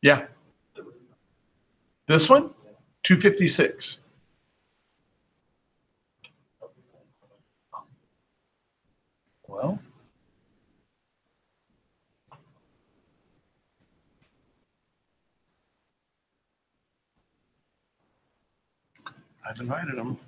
Yeah. This one? 256. Well. I've invited him.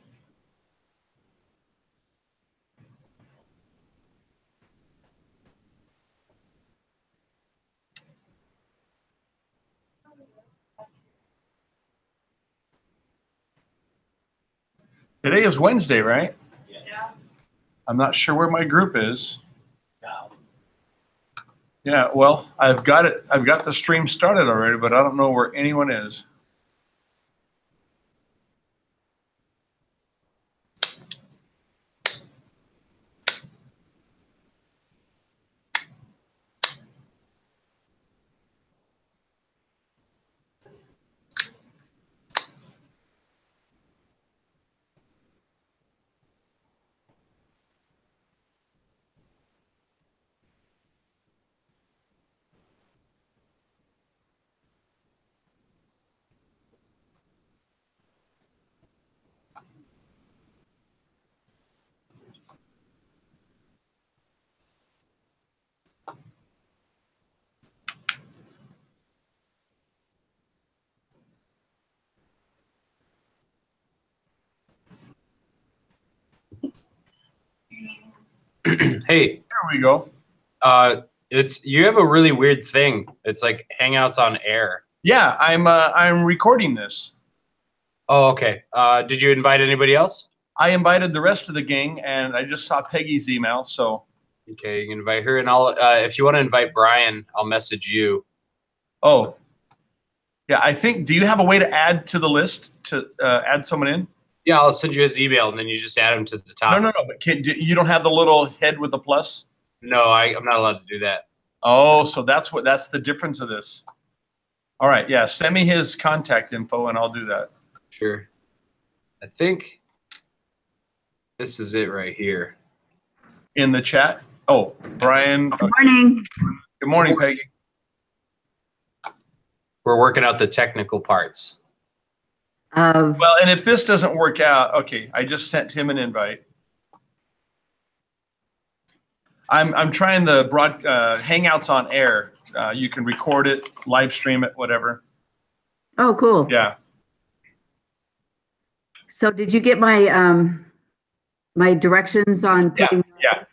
Today is Wednesday, right? Yeah. I'm not sure where my group is. Yeah, well, I've got it. I've got the stream started already, but I don't know where anyone is. Hey, There we go. you have a really weird thing. It's like Hangouts on air. Yeah, I'm recording this. Oh, okay. Did you invite anybody else? I invited the rest of the gang, and I just saw Peggy's email. So Okay, you can invite her, and I'll if you want to invite Brian, I'll message you. oh, yeah. I think. Do you have a way to add to the list to add someone in? Yeah, I'll send you his email, and then you just add him to the top. No. But you don't have the little head with the plus? No, I'm not allowed to do that. Oh, so that's the difference of this. All right. Yeah. Send me his contact info, and I'll do that. Sure. I think this is it right here. In the chat. Oh, Brian. Good morning. Good morning, Peggy. We're working out the technical parts. Well, and if this doesn't work out, okay, I just sent him an invite. I'm trying the Hangouts on air. You can record it, live stream it, whatever. Oh, cool. Yeah. So did you get my my directions on putting?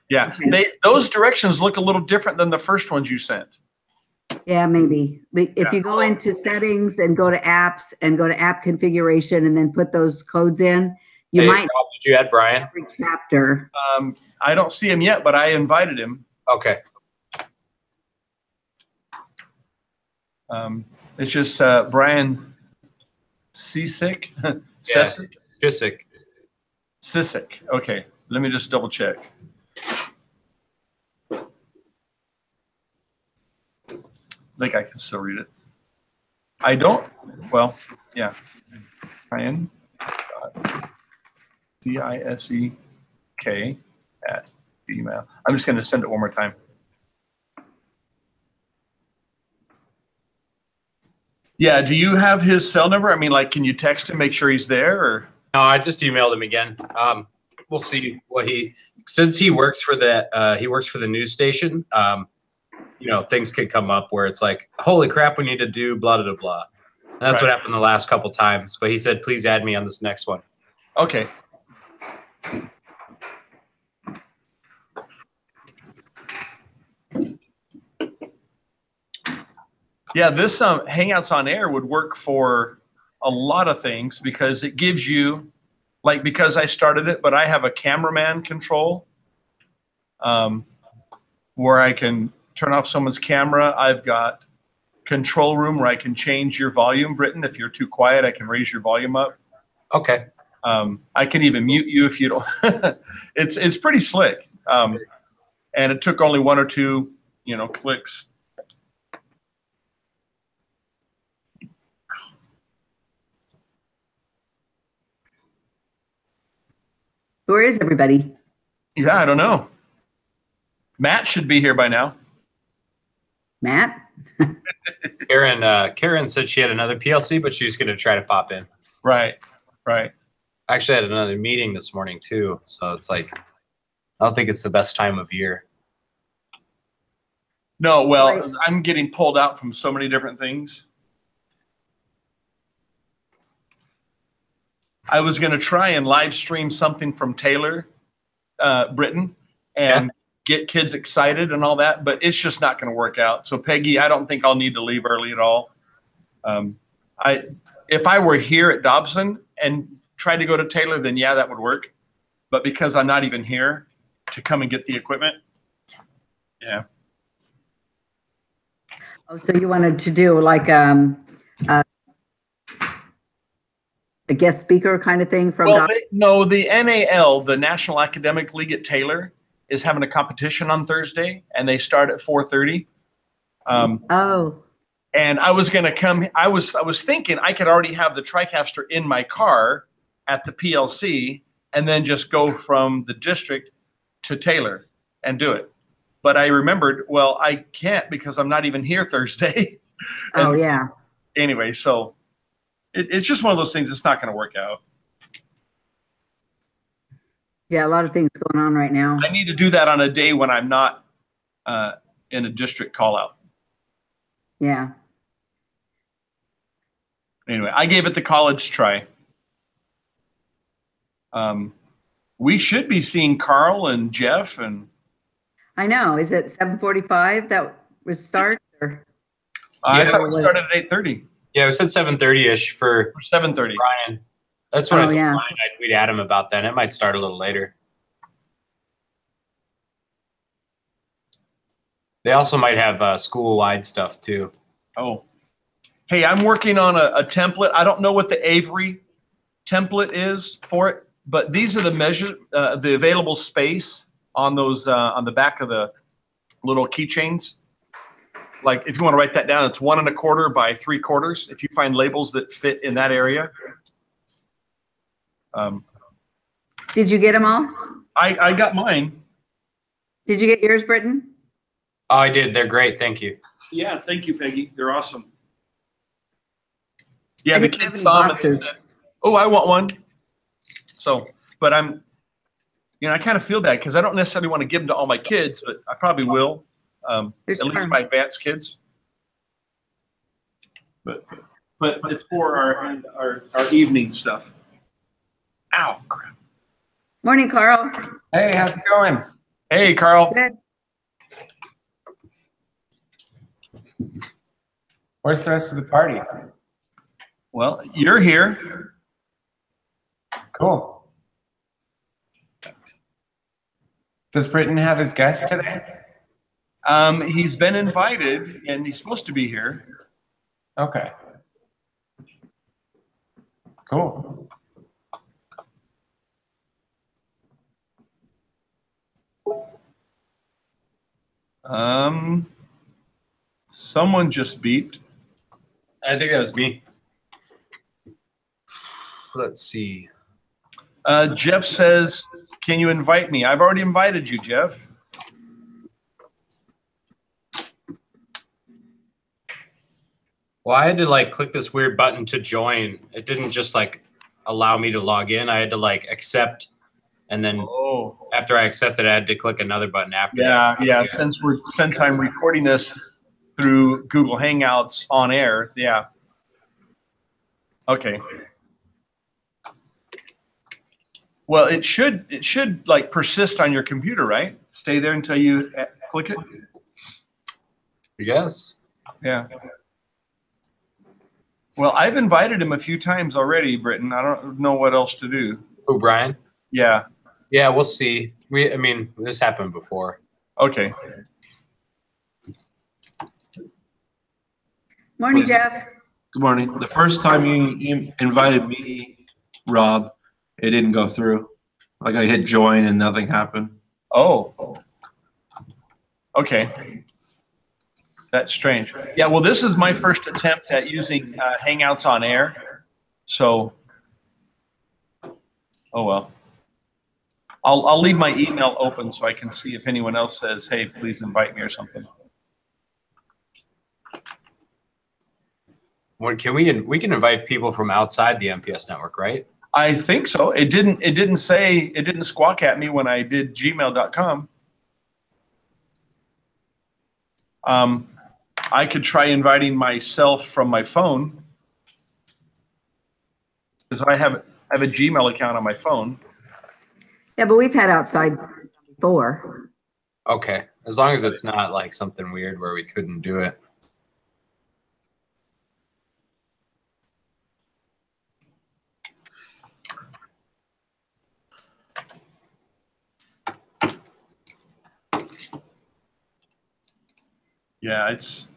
Yeah. Okay. Those directions look a little different than the first ones you sent. Yeah, maybe. If you go into settings and go to apps and go to app configuration and then put those codes in, you might. Rob, did you add Brian? Every chapter. I don't see him yet, but I invited him. Okay. It's just Brian Sisic. Sisic. Sisic. Okay, let me just double check. I think I can still read it. I don't. Well, yeah. Brian. DISEK @ Gmail. I'm just going to send it one more time. Yeah. Do you have his cell number? I mean, like, can you text him, make sure he's there, or? No, I just emailed him again. We'll see what since he works for the news station. Things could come up where it's like, holy crap, we need to do blah, blah, blah. And that's what happened the last couple times. But he said, please add me on this next one. Okay. Yeah, this Hangouts on Air would work for a lot of things because it gives you, like, because I started it, but I have a cameraman control where I can turn off someone's camera. I've got control room where I can change your volume, Britton. If you're too quiet, I can raise your volume up. Okay. I can even mute you if you don't. It's pretty slick. And it took only 1 or 2, clicks. Where is everybody? Yeah, I don't know. Matt should be here by now. Matt? Karen said she had another PLC, but she's going to try to pop in. Right. I actually had another meeting this morning too, so it's like, I don't think it's the best time of year. No, well, I'm getting pulled out from so many different things. I was going to try and live stream something from Taylor, Britton, and get kids excited and all that, but it's just not going to work out. So Peggy, I don't think I'll need to leave early at all. If I were here at Dobson and tried to go to Taylor, then yeah, that would work. But because I'm not even here to come and get the equipment, yeah. Oh, so you wanted to do like a guest speaker kind of thing from? Well, no, the NAL, the National Academic League at Taylor, is having a competition on Thursday, and they start at 4:30. And I was going to come. I was thinking I could already have the TriCaster in my car at the PLC, and then just go from the district to Taylor and do it. But I remembered, well, I can't because I'm not even here Thursday. Oh yeah. Anyway, so it's just one of those things. It's not going to work out. Yeah, a lot of things going on right now. I need to do that on a day when I'm not in a district call out. Yeah. Anyway, I gave it the college try. We should be seeing Carl and Jeff and. I know. Is it 7:45 that was start? Or? I thought we started at 8:30. Yeah, we said 7:30-ish for 7:30. Brian. That's what I told Brian. We'd add him about that. It might start a little later. They also might have school-wide stuff too. Oh. Hey, I'm working on a template. I don't know what the Avery template is for it, but these are the available space on those on the back of the little keychains. Like if you want to write that down, it's 1 1/4 by 3/4. If you find labels that fit in that area. Did you get them all? I got mine. Did you get yours, Britton? Oh, I did. They're great. Thank you. Yeah, thank you, Peggy. They're awesome. Yeah, the kids saw them and said, "Oh, I want one." So, but I'm, I kind of feel bad because I don't necessarily want to give them to all my kids, but I probably will. At least my advanced kids. But it's for our evening stuff. Ow, crap. Morning, Carl. Hey, how's it going? Hey, Carl. Good. Where's the rest of the party? Well, you're here. Cool. Does Britton have his guest today? He's been invited, and he's supposed to be here. Okay. Cool. Someone just beeped. I think that was me. Let's see. Jeff says, "Can you invite me?" I've already invited you, Jeff. Well, I had to like click this weird button to join. It didn't just like allow me to log in. I had to like accept, and then after I accepted, I had to click another button after that. Yeah. Since I'm recording this through Google Hangouts on air, yeah. Okay. Well, it should like persist on your computer, right? Stay there until you click it. Yes. Yeah. Well, I've invited him a few times already, Britton. I don't know what else to do. Oh, Brian. Yeah. Yeah, we'll see. I mean, this happened before. Okay. Morning, Jeff. Good morning. The first time you invited me, Rob, it didn't go through. Like I hit join and nothing happened. Oh. Okay. That's strange. Yeah, well, this is my first attempt at using Hangouts on air. So, oh well. I'll leave my email open so I can see if anyone else says, hey, please invite me or something. We can invite people from outside the MPS network, right? I think so. It didn't squawk at me when I did gmail.com. I could try inviting myself from my phone because I have a Gmail account on my phone. Yeah, but we've had outside before. Okay, as long as it's not like something weird where we couldn't do it. Yeah, it's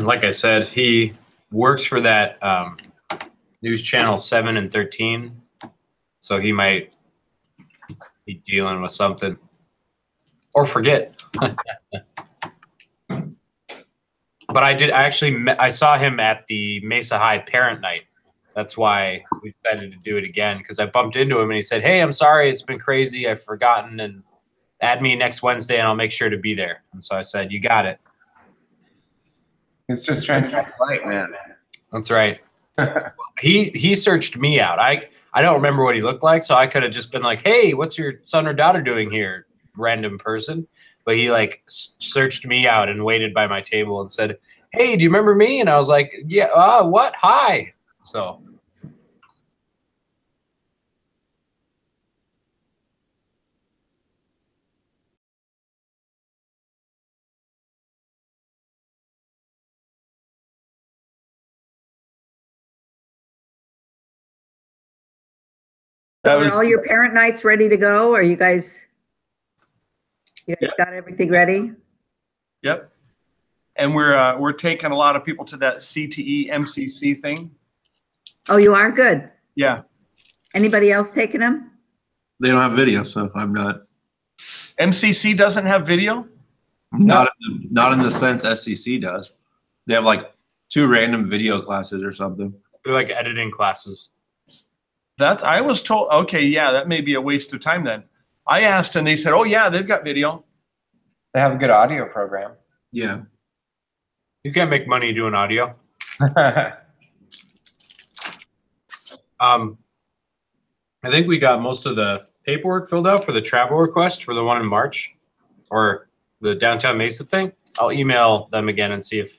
like I said, he works for that news channel 7 and 13, so he might be dealing with something or forget. But I saw him at the Mesa High Parent Night. That's why we decided to do it again, because I bumped into him and he said, hey, I'm sorry, it's been crazy, I've forgotten, and add me next Wednesday and I'll make sure to be there. And so I said, you got it. It's just trying to be polite, man. That's right. He searched me out. I don't remember what he looked like, so I could have just been like, hey, what's your son or daughter doing here, random person? But he like searched me out and waited by my table and said, hey, do you remember me? And I was like, yeah, what? Hi. So that So are was all your parent nights ready to go? Are you guys got everything ready? Yep. And we're taking a lot of people to that CTE MCC thing. Oh, you are? Good. Yeah. Anybody else taking them? They don't have video, so I'm not. MCC doesn't have video? Not in the sense SCC does. They have like 2 random video classes or something. they're like editing classes. I was told, okay, yeah, that may be a waste of time then. I asked and they said, oh yeah, they've got video. They have a good audio program. Yeah. You can't make money doing audio. I think we got most of the paperwork filled out for the travel request for the one in March, or the downtown Mesa thing. I'll email them again and see if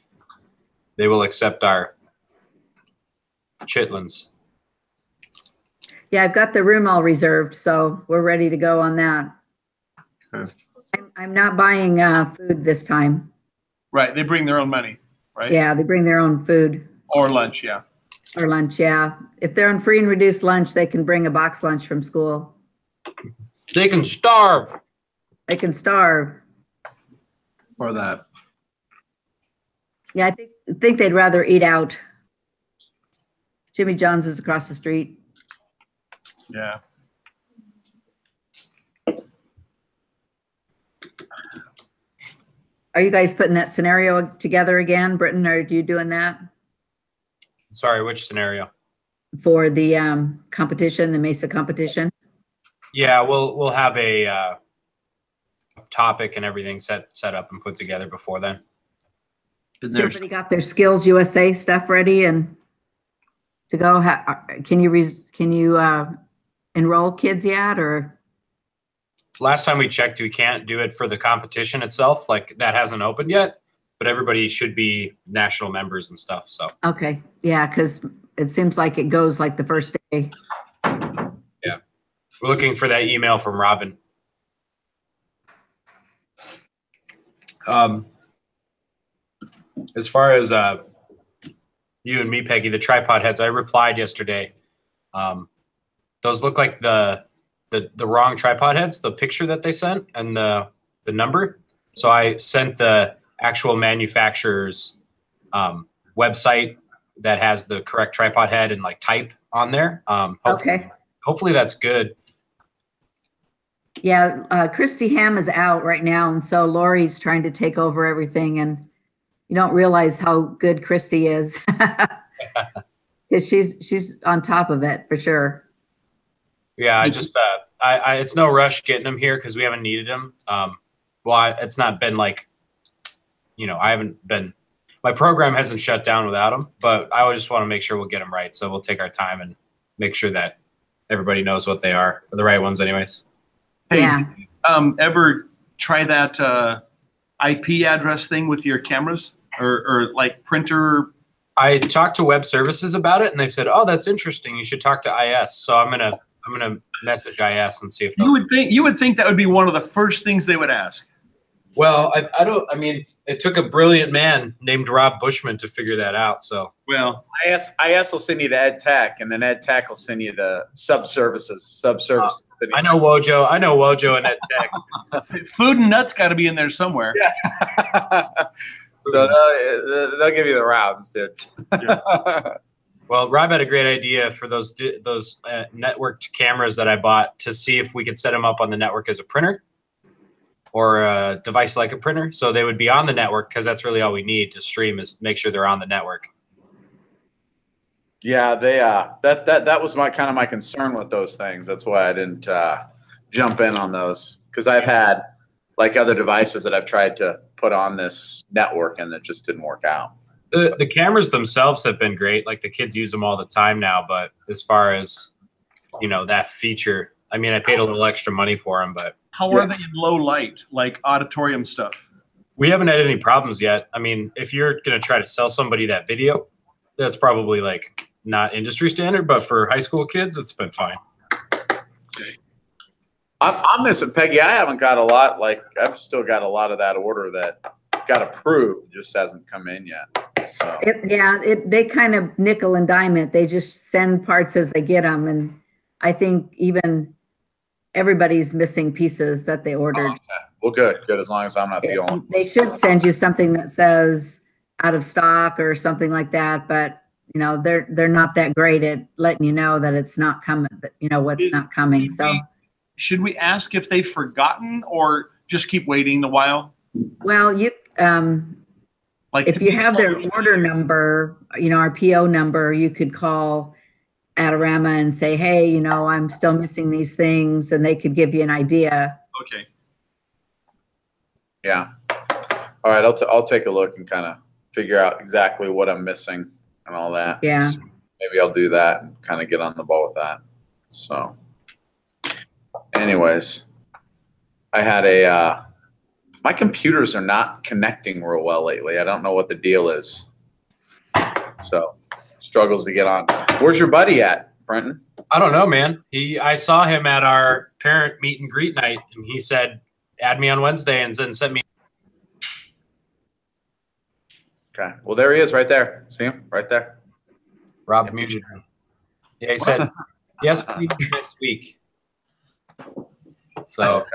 they will accept our chitlins. Yeah, I've got the room all reserved, so we're ready to go on that. Okay. I'm not buying food this time. Right, they bring their own money, right? Yeah, they bring their own food. Or lunch, yeah. Or lunch, yeah. If they're on free and reduced lunch, they can bring a box lunch from school. They can starve. They can starve. Or that. Yeah, I think they'd rather eat out. Jimmy John's is across the street. Yeah. Are you guys putting that scenario together again, Britton, or are you doing that Sorry, which scenario? for the competition, the Mesa competition? Yeah, we'll have a topic and everything set up and put together before then. So everybody got their Skills USA stuff ready and to go? Can you enroll kids yet, or? Last time we checked, we can't do it for the competition itself. Like that hasn't opened yet, but everybody should be national members and stuff. So. Okay. Yeah. Cause it seems like it goes like the first day. Yeah. We're looking for that email from Robin. As far as you and me, Peggy, the tripod heads, I replied yesterday. Those look like the wrong tripod heads, the picture that they sent and the number. So I sent the actual manufacturer's website that has the correct tripod head and like type on there. Okay. Hopefully that's good. Yeah. Christy Ham is out right now. And so Lori's trying to take over everything, and you don't realize how good Christy is. Because she's on top of it for sure. Yeah, I just it's no rush getting them here because we haven't needed them. It's not been like, I haven't been. My program hasn't shut down without them, but I just want to make sure we'll get them right. So we'll take our time and make sure that everybody knows what they are, the right ones, anyways. Hey, Yeah. Ever try that IP address thing with your cameras or like printer? I talked to web services about it, and they said, "Oh, that's interesting. You should talk to IS." So I'm gonna message IS and see if you would think that would be one of the first things they would ask. Well, I mean, it took a brilliant man named Rob Bushman to figure that out. So, well, IS will send you to Ed Tech, and then Ed Tech will send you to subservices. I know Wojo and Ed Tech. Food and Nuts got to be in there somewhere. Yeah. So they'll give you the routes, dude. Yeah. Well, Rob had a great idea for those networked cameras that I bought to see if we could set them up on the network as a printer or a device like a printer. So they would be on the network, because that's really all we need to stream, is make sure they're on the network. Yeah, they that was my concern with those things. That's why I didn't jump in on those, because I've had like other devices that I've tried to put on this network and it just didn't work out. The cameras themselves have been great. Like the kids use them all the time now. But as far as that feature, I mean, I paid a little extra money for them, but how are they in low light, like auditorium stuff? We haven't had any problems yet. I mean, if you're gonna try to sell somebody that video, that's probably like not industry standard, but for high school kids, it's been fine. I'm missing Peggy. I haven't got a lot. Like I've still got a lot of that order that got approved, just hasn't come in yet. So they kind of nickel and dime it. They just send parts as they get them, and I think even everybody's missing pieces that they ordered. Oh, okay. Well, good. As long as I'm not the only. They should send you something that says out of stock or something like that, but they're not that great at letting you know that it's not coming. What's not coming. So. Should we ask if they've forgotten or just keep waiting a while? Well, you if you have their order number, our PO number, you could call Adorama and say, hey, I'm still missing these things, and they could give you an idea. Okay. Yeah. All right. I'll take a look and kind of figure out exactly what I'm missing and all that. Yeah. So maybe I'll do that and kind of get on the ball with that. So. Anyways, I had my computers are not connecting real well lately. I don't know what the deal is. So struggles to get on. Where's your buddy at, Brenton? I don't know, man. I saw him at our parent meet and greet night, and he said, add me on Wednesday, and then sent me. Okay. Well, there he is right there. See him right there? Rob muted him. Yeah, he said, yes, please, next week. So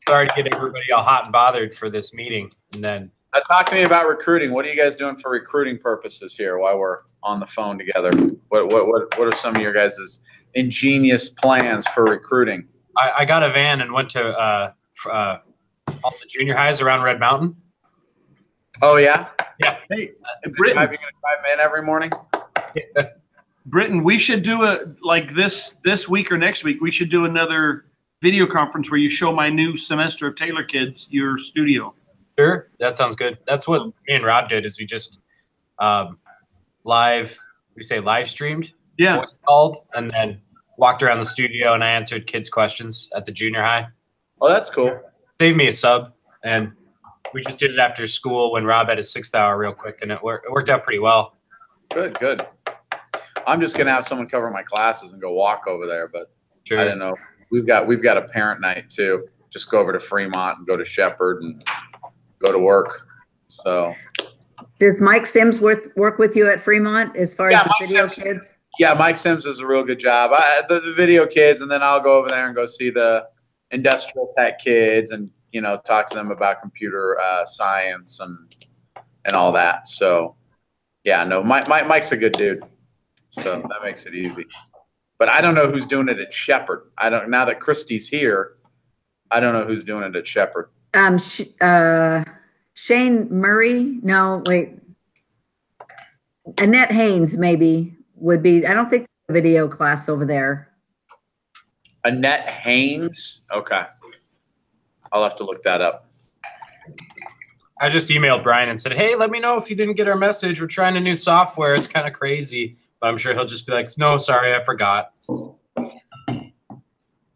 sorry to get everybody all hot and bothered for this meeting. And then talk to me about recruiting. What are you guys doing for recruiting purposes here while we're on the phone together? What are some of your guys' ingenious plans for recruiting? I got a van and went to all the junior highs around Red Mountain. Oh yeah? Yeah. Hey, Britton, are you going to drive in every morning? Britton, we should do like this week or next week. We should do another video conference where you show my new semester of Taylor Kids your studio. Sure, that sounds good. That's what me and Rob did. Is we just live streamed. Yeah. Voice called and then walked around the studio and I answered kids' questions at the junior high. Oh, that's cool. Saved me a sub, and we just did it after school when Rob had his 6th hour real quick, and it worked out pretty well. Good, good. I'm just gonna have someone cover my classes and go walk over there, but Sure. I don't know. We've got a parent night too. Just go over to Fremont and go to Shepherd and go to work. So. Does Mike Sims work with you at Fremont as far as the video kids? Yeah, Mike Sims does a real good job. The video kids, and then I'll go over there and go see the industrial tech kids, and talk to them about computer science and all that. So, yeah, no, Mike's a good dude, so that makes it easy. But I don't know who's doing it at Shepherd. Now that Christy's here, I don't know who's doing it at Shepherd. Shane Murray? No, wait. Annette Haynes maybe would be. I don't think there's a video class over there. Annette Haynes? Okay. I'll have to look that up. I just emailed Brian and said, hey, let me know if you didn't get our message. We're trying a new software. It's kind of crazy, but I'm sure he'll just be like, no, sorry, I forgot.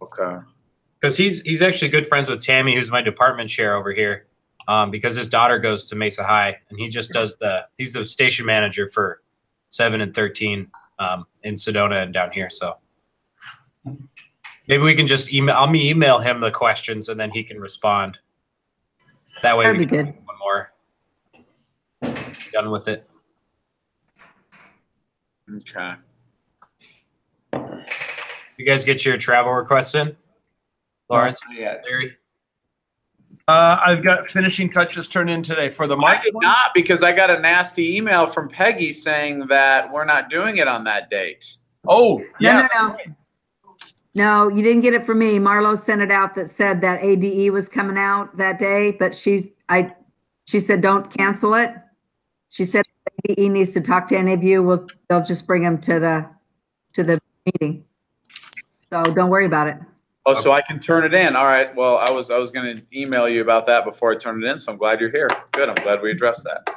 Okay. Because he's actually good friends with Tammy, who's my department chair over here, because his daughter goes to Mesa High, and he just does he's the station manager for 7 and 13 in Sedona and down here. So maybe we can just email him the questions, and then he can respond. That way That'd we be can good. do one more. Done with it. Okay. You guys get your travel requests in? Lawrence? Yeah. Larry? I've got finishing touches turned in today for the I market. did not, because I got a nasty email from Peggy saying that we're not doing it on that date. Oh, yeah. No. No, you didn't get it from me. Marlo sent it out that said that ADE was coming out that day, but she said don't cancel it. She said ADE needs to talk to any of you. They'll just bring them to the meeting. So don't worry about it. Oh, so I can turn it in. All right. Well, I was going to email you about that before I turn it in, so I'm glad you're here. Good. I'm glad we addressed that.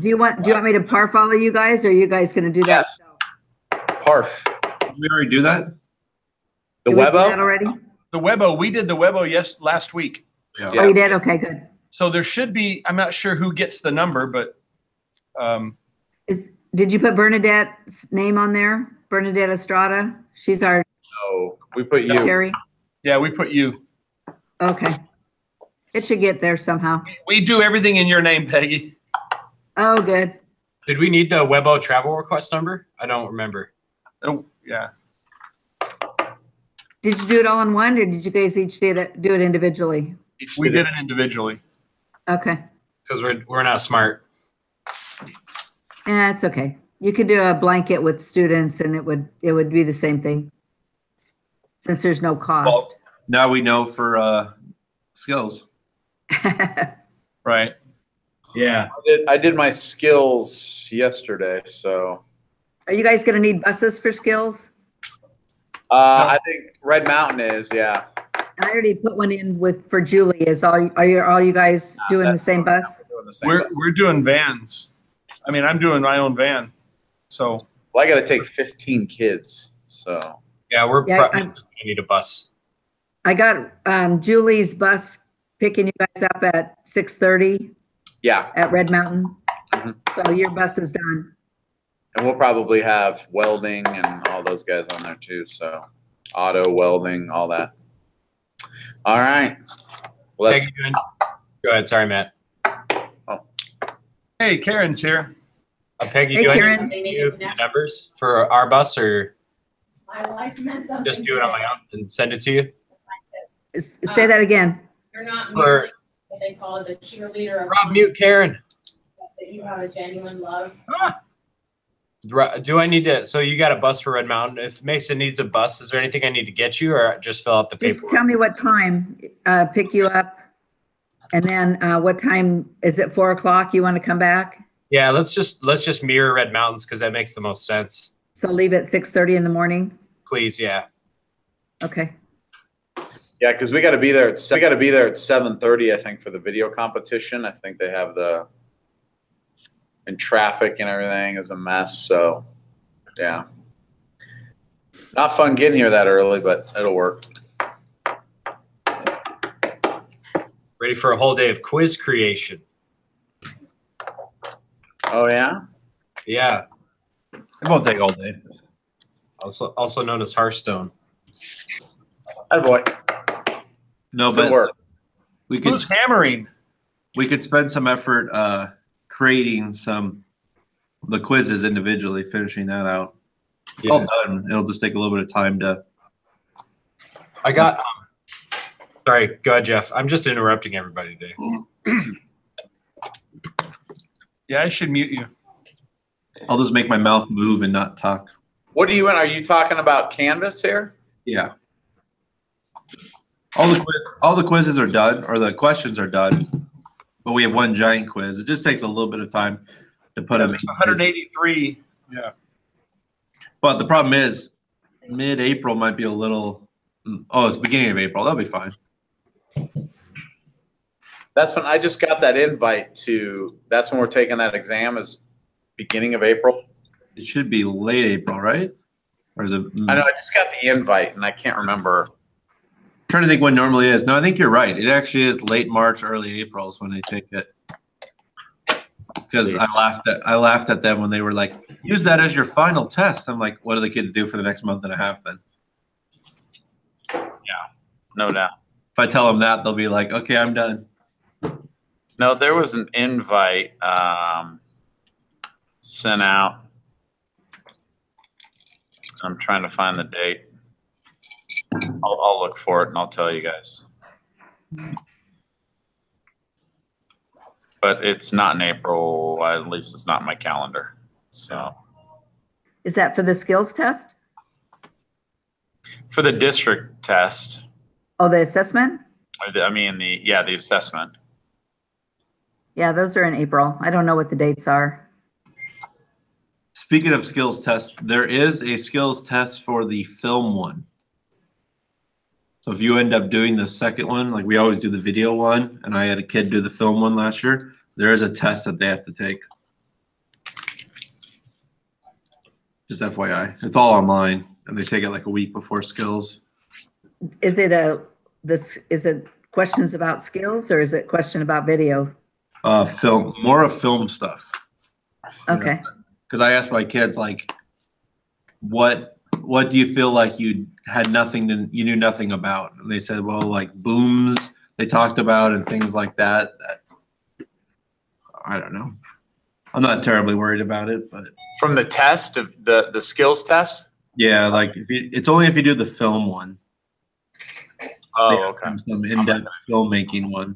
Do you want me to par follow you guys, or are you guys going to do that? Yes. Parf. Did we already do that? The Did we do that Webo? already? The Webo, we did the Webo last week. Yeah. Oh, you did? Okay, good. So there should be, I'm not sure who gets the number, but Did you put Bernadette's name on there? Bernadette Estrada? She's our No, we put you. secretary. yeah, we put you. Okay. It should get there somehow. We do everything in your name, Peggy. Oh, good. Did we need the Webo travel request number? I don't remember. Oh, yeah. Did you do it all in one, or did you guys each do it individually? We did it individually. Okay. Because we're not smart. It's okay. You could do a blanket with students, and it would be the same thing, since there's no cost. Well, now we know for skills. Right. Yeah. I did my skills yesterday, so. Are you guys going to need buses for skills? I think Red Mountain is, yeah. I already put one in for Julie. Are you guys doing the same bus? Doing the same thing. We're doing vans. I mean, I'm doing my own van. So Well, I got to take 15 kids, so. Yeah, we're Yeah, probably just gonna need a bus. I got Julie's bus picking you guys up at 6:30 Yeah, at Red Mountain. Mhm. So your bus is done. and we'll probably have welding and all those guys on there too, so. Auto, welding, all that. All right. Well, that's Peggy, go ahead. Sorry, Matt. hey, Karen's here. Peggy, Hey, do I Karen. need to give you numbers for our bus, or My life meant something. just do it on my own and send it to you? Say that again. You're not For married, what they call it, the cheerleader of Rob, mute Karen. that you have a genuine love. Do I need to? So you got a bus for Red Mountain. If Mason needs a bus, is there anything I need to get you, or just fill out the Just paperwork? tell me what time, pick you up. And then what time, is it 4 o'clock you want to come back? Yeah, let's just mirror Red Mountains because that makes the most sense. So leave at 6:30 in the morning? Please, yeah. Okay. Yeah, because we got to be there at 7:30. I think for the video competition. I think they have and traffic and everything is a mess. So, yeah, not fun getting here that early, but it'll work. Ready for a whole day of quiz creation. Oh yeah. Yeah. It won't take all day. Also known as Hearthstone. Atta boy. No, Good but work. Who's hammering? we could spend some effort creating the quizzes individually, finishing that out. It's all done. It'll just take a little bit of time to. I got. Sorry, go ahead, Jeff. I'm just interrupting everybody today. Yeah, I should mute you. I'll just make my mouth move and not talk. What are you talking about Canvas here? Yeah. All the quizzes are done, or the questions are done, but we have one giant quiz. It just takes a little bit of time to put them in. 183. Yeah. But the problem is, mid-April might be a little. Oh, it's beginning of April. That'll be fine. That's when I just got that invite to. That's when we're taking that exam. Is beginning of April. It should be late April, right? Or is it? I know. I just got the invite, and I can't remember. Trying to think when normally is. No, I think you're right. It actually is late March, early April is when they take it. Because I laughed at them when they were like, use that as your final test. I'm like, what do the kids do for the next month and a half then? Yeah, no doubt. If I tell them that, they'll be like, okay, I'm done. No, there was an invite sent out. I'm trying to find the date. I'll look for it and I'll tell you guys. But it's not in April. At least it's not in my calendar. So. Is that for the skills test? For the district test. Oh, the assessment? I mean, the assessment. Yeah, those are in April. I don't know what the dates are. Speaking of skills test, there is a skills test for the film one. So if you end up doing the second one, like we always do the video one, and I had a kid do the film one last year, there is a test that they have to take. Just FYI. It's all online, and they take it like a week before skills. Is it is it questions about skills, or is it question about video? Film, more of film stuff. Okay. Because I asked my kids, like, what do you feel like you knew nothing about? And they said, well, like booms they talked about and things like that. I don't know. I'm not terribly worried about it, but from the test of the skills test. Yeah, like it's only if you do the film one. Oh, okay. Some in-depth filmmaking one,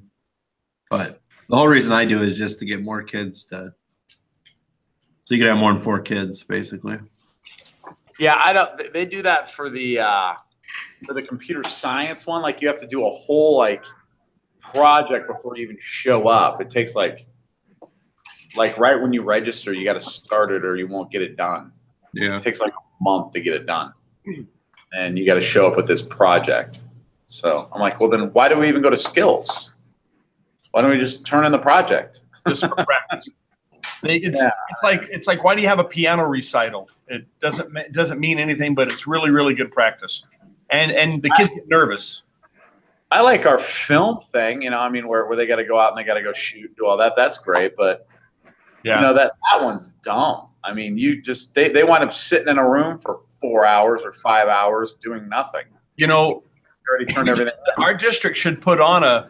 but the whole reason I do is just to get more kids so you can have more than 4 kids, basically. Yeah, they do that for the computer science one. Like you have to do a whole project before you even show up. It takes like right when you register, you got to start it or you won't get it done. Yeah, it takes like a month to get it done, and you got to show up with this project. So I'm like, well, then why do we even go to skills? Why don't we just turn in the project just for practice? It's like why do you have a piano recital? It doesn't mean anything, but it's really, really good practice. And the kids get nervous. I like our film thing, I mean, where they got to go out and they got to go shoot, do all that. That's great, but yeah, that one's dumb. I mean, they wind up sitting in a room for 4 hours or 5 hours doing nothing. You already turned everything. Our district should put on a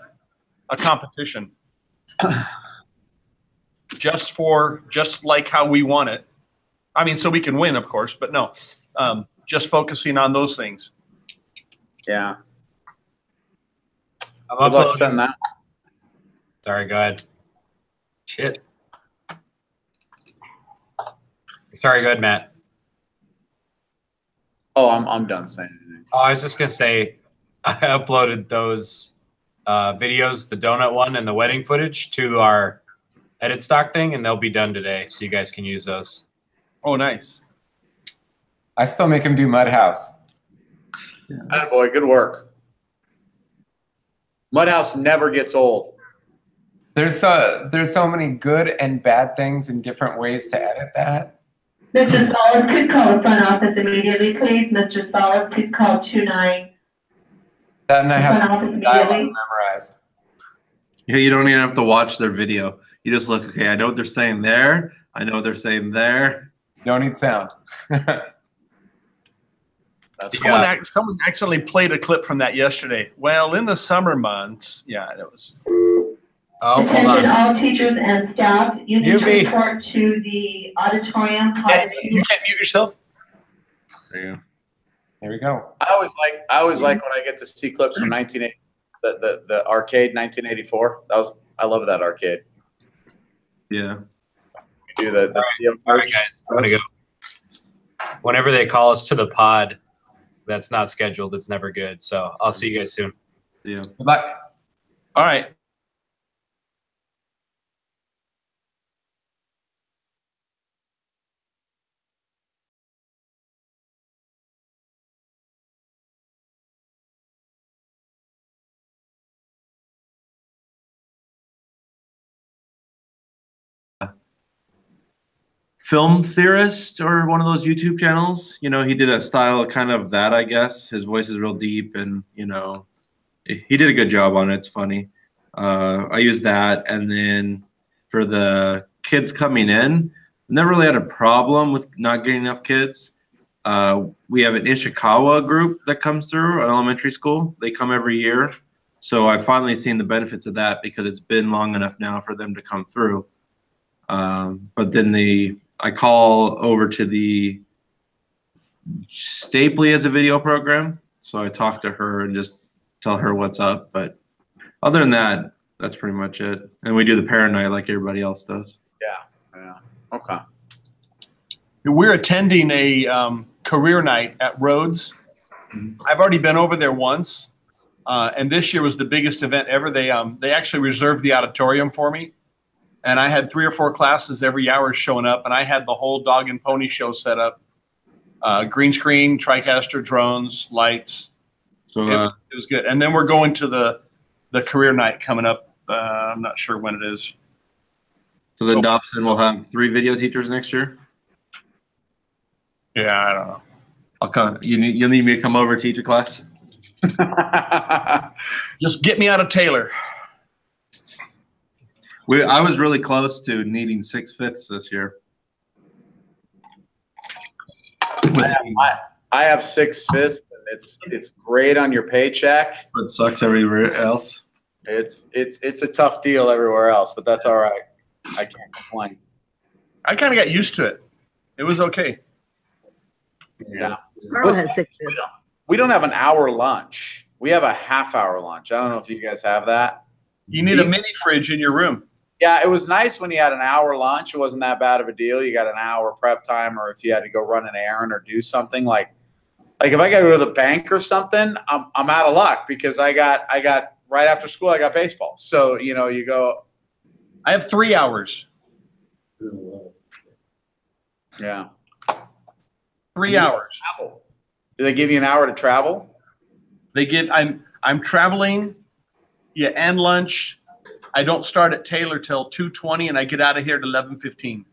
competition. just like how we want it. I mean, so we can win, of course, but no, just focusing on those things. Yeah. Good luck sending that. Sorry, go ahead. Shit. Sorry, go ahead, Matt. Oh, I'm done saying anything. Oh, I was just gonna say, I uploaded those videos, the donut one and the wedding footage, to our edit stock thing, and they'll be done today, so you guys can use those. Oh, nice. I still make him do Mud House. Attaboy, good work. Mudhouse never gets old. There's so many good and bad things and different ways to edit that. Mr. Solis, please call the front office immediately, please. Mr. Solis, please call 29. And I have Front office the dialogue immediately. memorized. Yeah, you don't even have to watch their video. You just look, okay, I know what they're saying there. I know what they're saying there. Don't need sound. Someone accidentally played a clip from that yesterday. Well, in the summer months, yeah, it was. Oh, hold Attention on. all teachers and staff, you need to Newbie. report to the auditorium. Hey, you can't mute yourself. There you go. Here we go. I always like when I get to see clips from 1980, the arcade 1984. I love that arcade. Yeah. You do the video All right, guys. I'm gonna go. Whenever they call us to the pod, that's not scheduled. It's never good. So I'll see you guys soon. Yeah. Good luck. All right. Film theorist or one of those YouTube channels. You know, he did a style kind of that, I guess. His voice is real deep and, you know, he did a good job on it. It's funny. I use that. And then for the kids coming in, never really had a problem with not getting enough kids. We have an Ishikawa group that comes through at elementary school. They come every year. So I've finally seen the benefits of that because it's been long enough now for them to come through. But then I call over to the Stapley as a video program. So I talk to her and just tell her what's up. But other than that, that's pretty much it. And we do the parent night like everybody else does. Yeah. Okay. We're attending a career night at Rhodes. I've already been over there once, and this year was the biggest event ever. They actually reserved the auditorium for me, and I had 3 or 4 classes every hour showing up, and I had the whole dog and pony show set up, green screen, TriCaster, drones, lights. So It was good. And then we're going to the career night coming up. I'm not sure when it is. so then Dobson will have 3 video teachers next year. Yeah, I don't know. I'll come. You'll need me to come over teach a class. Just get me out of Taylor. I was really close to needing 6/5 this year. I have 6/5. It's great on your paycheck. But it sucks everywhere else. It's a tough deal everywhere else, but that's all right. I can't complain. I kind of got used to it. It was okay. Yeah. Carl has 6 kids. We don't have an hour lunch. We have a half-hour lunch. I don't know if you guys have that. You need a mini fridge in your room. Yeah, it was nice when you had an hour lunch. It wasn't that bad of a deal. You got an hour prep time, or if you had to go run an errand or do something like if I got to go to the bank or something, I'm out of luck because I got right after school I got baseball. So you go. I have 3 hours. Yeah. 3 hours. Travel. Do they give you an hour to travel? They give. I'm traveling. Yeah, and lunch. I don't start at Taylor till 2:20, and I get out of here at 11:15.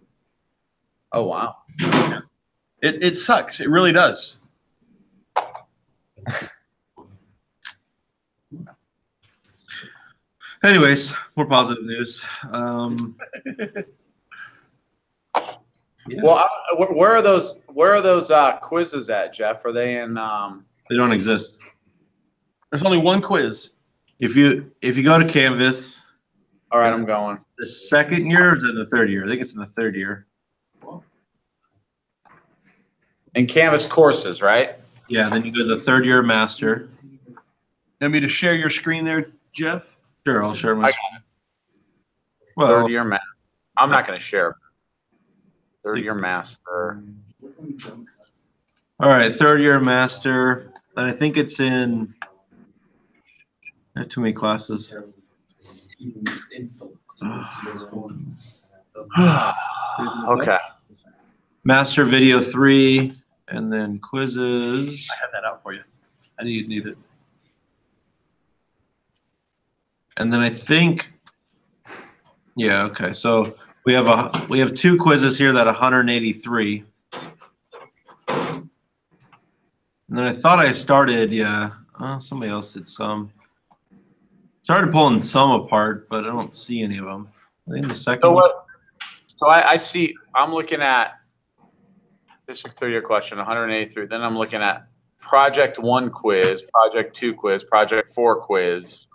Oh wow. It sucks. It really does. Anyways, more positive news. Yeah. Well, where are those quizzes at, Jeff? Are they in? They don't exist. There's only one quiz. If you go to Canvas, All right, I'm going. the second year or is it the third year? I think it's in the third year. In Canvas courses, right? Yeah, then you go to the third year master. Want me to share your screen there, Jeff? Sure, I'll share my I screen. Third Well, year master. I'm not going to share. Third year master. all right, third year master. And I think it's in. I have too many classes. Okay. Master video 3, and then quizzes. I have that out for you. I knew you'd need it. And then I think, yeah, okay. So we have 2 quizzes here that 183. And then I thought I started, yeah. Somebody else did some. Started pulling some apart, but I don't see any of them. I think the second. So I see. I'm looking at District 30 question 183. Then I'm looking at Project 1 quiz, Project 2 quiz, Project 4 quiz.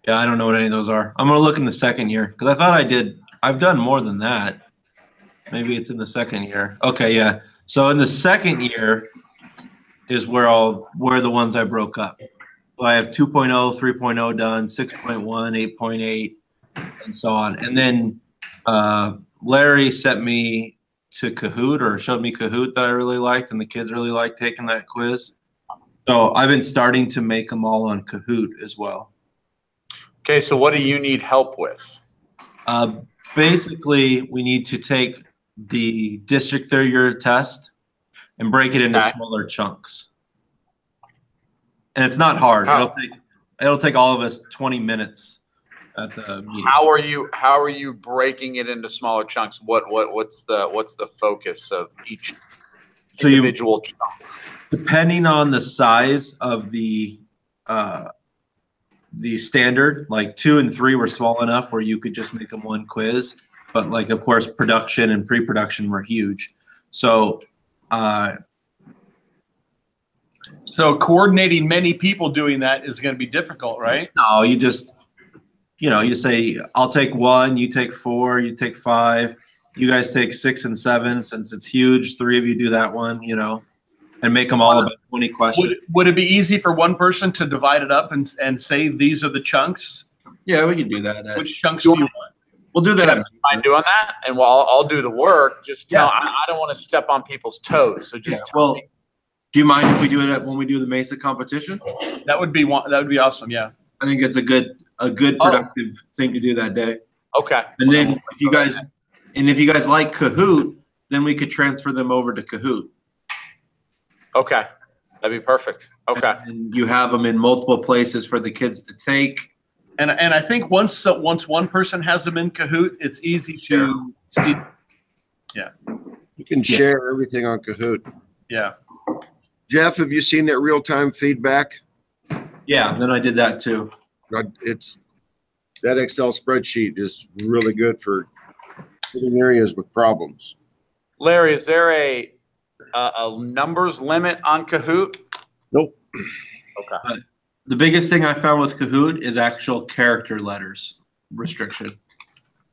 Yeah, I don't know what any of those are. I'm gonna look in the second year because I thought I've done more than that. Maybe it's in the second year. Okay, yeah. So in the second year is where the ones I broke up. So I have 2.0, 3.0 done, 6.1, 8.8, and so on. And then Larry sent me to Kahoot, or showed me Kahoot that I really liked, and the kids really liked taking that quiz. So I've been starting to make them all on Kahoot as well. Okay, so what do you need help with? Basically, we need to take the District 30 year test and break it into smaller chunks. And it's not hard. It'll take all of us 20 minutes at the meeting. How are you breaking it into smaller chunks? What's the focus of each individual chunk? Depending on the size of the standard, like 2 and 3 were small enough where you could just make them one quiz. But like, of course, production and pre-production were huge. So coordinating many people doing that is going to be difficult, right? No, you just say, I'll take 1, you take 4, you take 5, you guys take 6 and 7, since it's huge. 3 of you do that one, and make them all about 20 questions. Would it be easy for one person to divide it up and say, these are the chunks? Yeah, we can do that. Which chunks do you want? We'll do that. Mind doing that? And I'll do the work. Just tell, I don't want to step on people's toes. So just tell me. Do you mind if we do it when we do the Mesa competition? That would be awesome. Yeah. I think it's a good productive thing to do that day. Okay. And then if you guys like Kahoot, then we could transfer them over to Kahoot. Okay. That'd be perfect. Okay. And you have them in multiple places for the kids to take. And I think once one person has them in Kahoot, it's easy to see. Yeah. You can share everything on Kahoot. Yeah. Jeff, have you seen that real-time feedback? Yeah, then I did that too. That Excel spreadsheet is really good for hitting areas with problems. Larry, is there a numbers limit on Kahoot? Nope. Okay. The biggest thing I found with Kahoot is actual character letters restriction.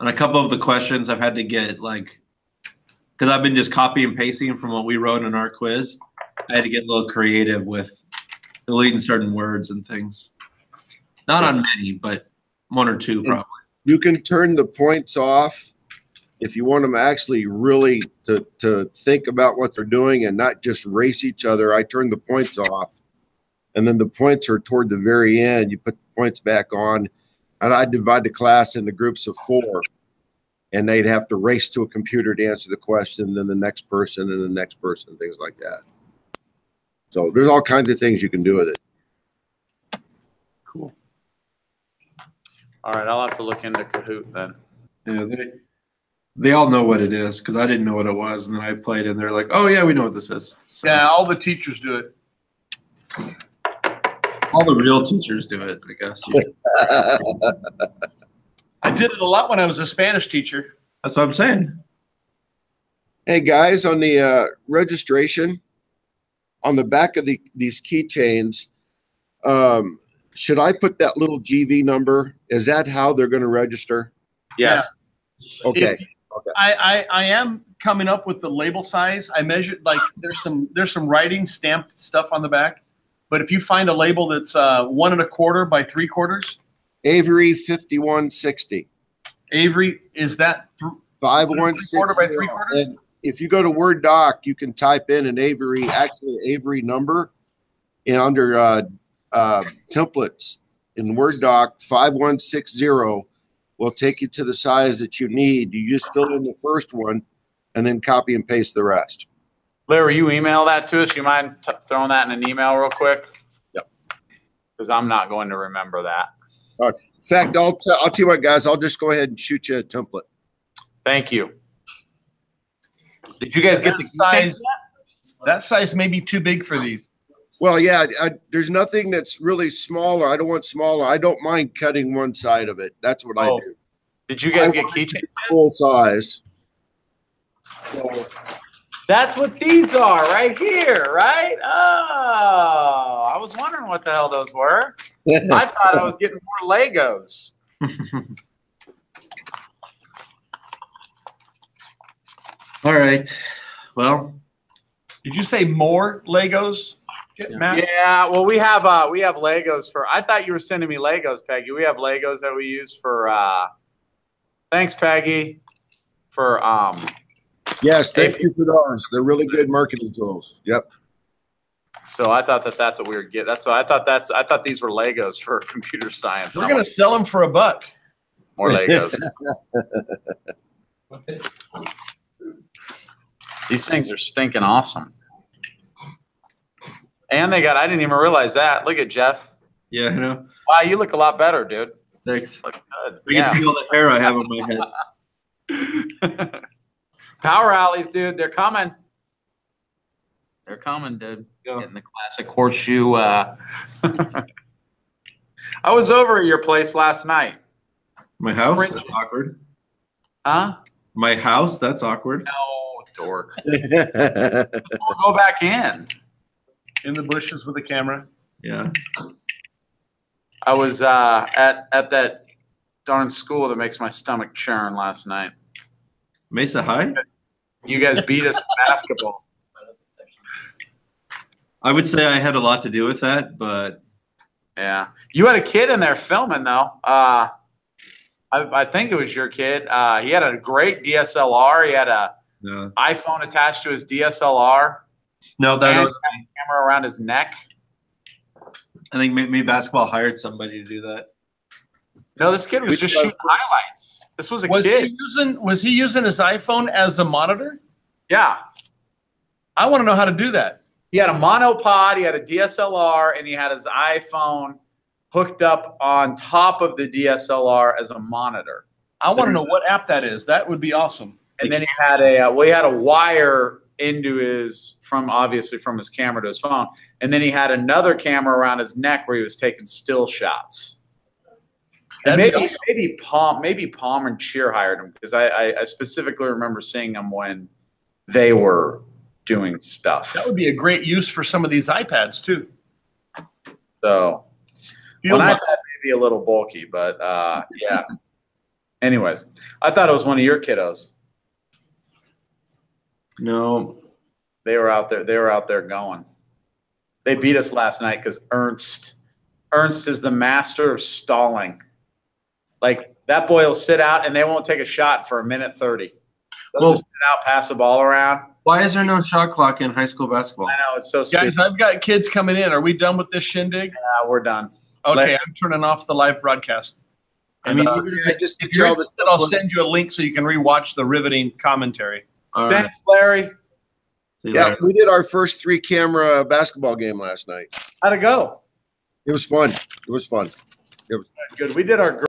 On a couple of the questions I've had to get, because I've been just copy and pasting from what we wrote in our quiz, I had to get a little creative with deleting certain words and things. Not on many, but 1 or 2 probably. You can turn the points off if you want them actually really to think about what they're doing and not just race each other. I turn the points off, and then the points are toward the very end. You put the points back on, and I divide the class into groups of 4, and they'd have to race to a computer to answer the question, then the next person and the next person, things like that. So there's all kinds of things you can do with it. Cool. All right, I'll have to look into Kahoot then. Yeah, they all know what it is because I didn't know what it was, and then I played, and they're like, "Oh yeah, we know what this is." So, yeah, all the teachers do it. All the real teachers do it, I guess. I did it a lot when I was a Spanish teacher. That's what I'm saying. Hey guys, on the registration, on the back of these keychains, should I put that little GV number? Is that how they're going to register? Yes. Yeah. Okay. Okay. I am coming up with the label size. I measured, there's some writing stamped stuff on the back, but if you find a label that's 1 1/4 by 3/4. Avery 5160. Avery, is that 5160 by 3/4? And if you go to Word Doc, you can type in an Avery number under templates in Word Doc. 5160 will take you to the size that you need. You just fill in the first one and then copy and paste the rest. Larry, you email that to us? You mind throwing that in an email real quick? Yep. Because I'm not going to remember that. In fact, I'll tell you what, guys. I'll just go ahead and shoot you a template. Thank you. Did you guys get the size? That size may be too big for these. Well, yeah. There's nothing that's really smaller. I don't want smaller. I don't mind cutting one side of it. That's what I do. Did you guys get keychains? Full size. So, that's what these are right here, right? Oh, I was wondering what the hell those were. I thought I was getting more Legos. All right. Well, did you say more Legos, Matt? Yeah. Well, we have Legos for. I thought you were sending me Legos, Peggy. We have Legos that we use for. Thanks, Peggy. For Yes, thank you for those. They're really good marketing tools. Yep. So I thought that's what we were getting. That's what I thought. I thought these were Legos for computer science. We're gonna sell them for $1. More Legos. These things are stinking awesome. And they got, I didn't even realize that. Look at Jeff. yeah, I know. Wow, you look a lot better, dude. Thanks. Look good. You can see all the hair I have on my head. Power rallies, dude. They're coming. They're coming, dude. Getting the classic horseshoe. I was over at your place last night. My house? Fringe. That's awkward. Huh? My house? That's awkward. No, dork. We'll go back in. In the bushes with a camera. Yeah. I was at that darn school that makes my stomach churn last night. Mesa High? You guys beat us in basketball. I would say I had a lot to do with that, but Yeah. You had a kid in there filming, though. I think it was your kid. He had a great DSLR. He had a iPhone attached to his DSLR. No, that and was a camera around his neck. I think maybe basketball hired somebody to do that. No, this kid was just shooting highlights. This was a kid. Was he using his iPhone as a monitor? Yeah. I want to know how to do that. He had a monopod, he had a DSLR, and he had his iPhone hooked up on top of the DSLR as a monitor. I want to know what app that is. That would be awesome. And then he had a wire into his obviously from his camera to his phone, and then he had another camera around his neck where he was taking still shots. And maybe Palmer and Cheer hired him, because I specifically remember seeing them when they were doing stuff. That would be a great use for some of these iPads too. So an iPad may be a little bulky, but yeah. Anyways, I thought it was one of your kiddos. No. They were out there. They were out there going. They beat us last night because Ernst is the master of stalling. Like, that boy will sit out and they won't take a shot for 1:30. They'll just sit out, pass the ball around. Why is there no shot clock in high school basketball? I know, it's so stupid. Guys, I've got kids coming in. Are we done with this shindig? Yeah, we're done. Okay, I'm turning off the live broadcast. I mean, if you're interested, I'll send you a link so you can rewatch the riveting commentary. Thanks, Larry. Yeah, we did our first 3-camera basketball game last night. How'd it go? It was fun. It was fun. Good. We did our